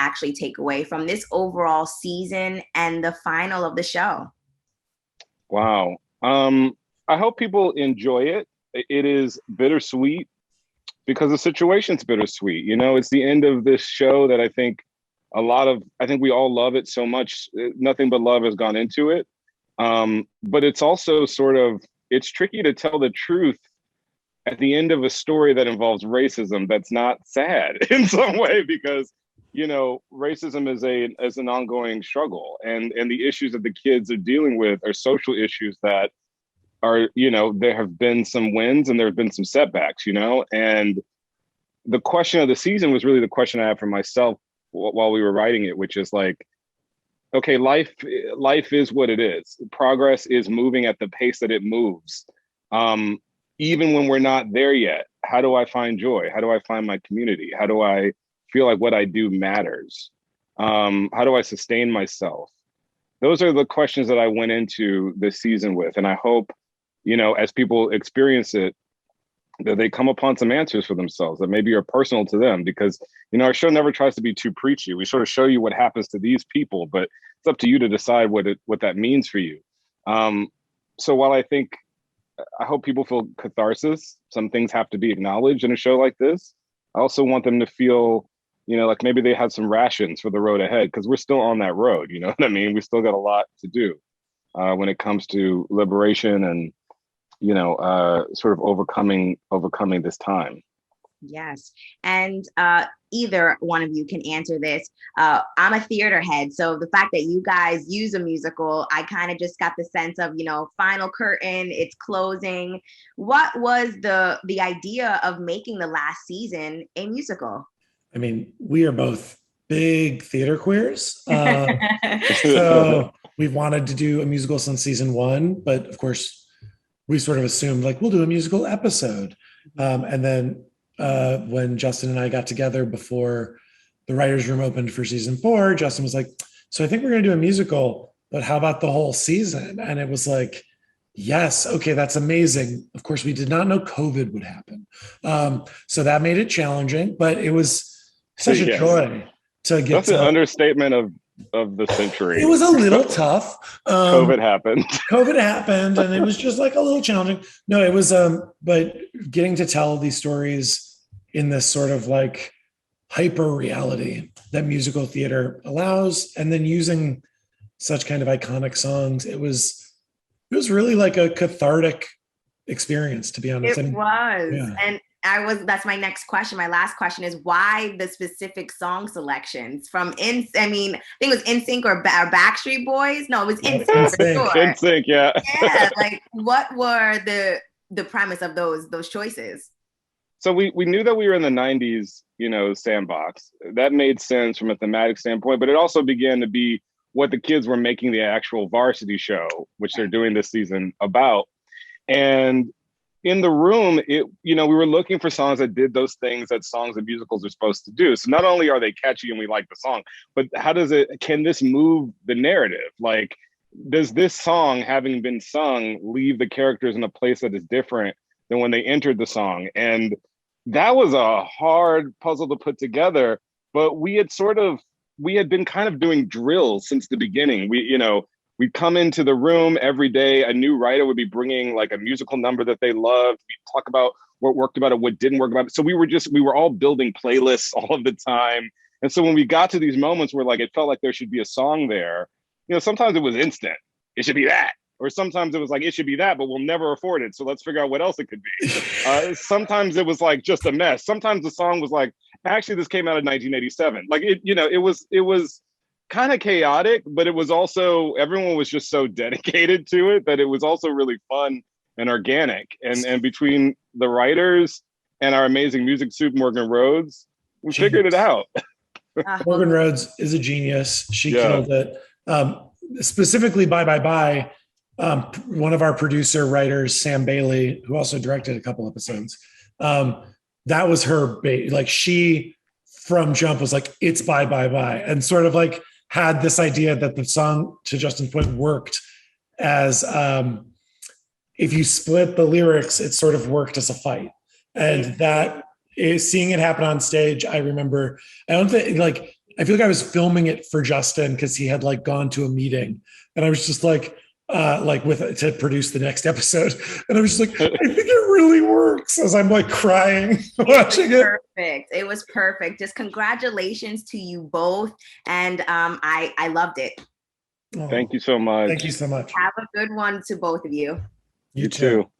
actually take away from this overall season and the final of the show? Wow. I hope people enjoy it. It is bittersweet because the situation's bittersweet. You know, it's the end of this show that I think we all love it so much. Nothing but love has gone into it. But it's also it's tricky to tell the truth at the end of a story that involves racism that's not sad in some way, because racism is an ongoing struggle, and the issues that the kids are dealing with are social issues that are, there have been some wins and there have been some setbacks, and the question of the season was really the question I had for myself while we were writing it, which is like, okay, life is what it is. Progress is moving at the pace that it moves. Even when we're not there yet, how do I find joy? How do I find my community? How do I feel like what I do matters? How do I sustain myself? Those are the questions that I went into this season with. And I hope, as people experience it, that they come upon some answers for themselves that maybe are personal to them, because, our show never tries to be too preachy. We sort of show you what happens to these people, but it's up to you to decide what that means for you. So while I hope people feel catharsis, some things have to be acknowledged in a show like this. I also want them to feel, like maybe they had some rations for the road ahead, because we're still on that road. You know what I mean? We still got a lot to do when it comes to liberation and, sort of overcoming this time. Yes. And either one of you can answer this. I'm a theater head. So the fact that you guys use a musical, I kind of just got the sense of, final curtain, it's closing. What was the idea of making the last season a musical? I mean, we are both big theater queers. So we've wanted to do a musical since season 1, but of course, we sort of assumed like we'll do a musical episode. And then when Justin and I got together before the writer's room opened for season 4, Justin was like, so I think we're going to do a musical, but how about the whole season? And it was like, yes, okay, that's amazing. Of course, we did not know COVID would happen. So that made it challenging, but it was such a joy to get. That's an understatement of the century. It was a little tough. COVID happened, and it was just like a little challenging. No, it was, but getting to tell these stories in this sort of like hyper reality that musical theater allows, and then using such kind of iconic songs, it was really like a cathartic experience, to be honest. It was. Yeah. And that's my next question. My last question is, why the specific song selections from I think it was NSYNC or Backstreet Boys. No, it was NSYNC for sure. NSYNC, yeah. Yeah, like what were the premise of those choices? So we knew that we were in the 90s, sandbox. That made sense from a thematic standpoint, but it also began to be what the kids were making the actual varsity show, which they're doing this season, about. And in the room, we were looking for songs that did those things that songs and musicals are supposed to do. So not only are they catchy and we like the song, but can this move the narrative? Like, does this song, having been sung, leave the characters in a place that is different than when they entered the song? And that was a hard puzzle to put together, but we had been kind of doing drills since the beginning. We'd come into the room every day. A new writer would be bringing like a musical number that they loved. We'd talk about what worked about it, what didn't work about it. So we were all building playlists all of the time. And so when we got to these moments where like it felt like there should be a song there, sometimes it was instant. It should be that. Or sometimes it was like, it should be that, but we'll never afford it. So let's figure out what else it could be. Sometimes it was like just a mess. Sometimes the song was like, actually, this came out in 1987. Like it was kind of chaotic, but it was also, everyone was just so dedicated to it that it was also really fun and organic. And between the writers and our amazing music soup, Morgan Rhodes, we figured it out. Morgan Rhodes is a genius. She killed it. Specifically, Bye. One of our producer writers, Sam Bailey, who also directed a couple episodes, that was her like she from jump was like, it's Bye, and sort of like had this idea that the song, to Justin's point, worked as if you split the lyrics, it sort of worked as a fight. And that is seeing it happen on stage. I remember, I don't think like I feel like I was filming it for Justin because he had like gone to a meeting, and I was just like with to produce the next episode, and I was just like, I think it really works as I'm like crying watching it. Perfect. It was perfect. Just congratulations to you both, and I loved it. Thank you so much. Thank you so much. Have a good one to both of you. You too.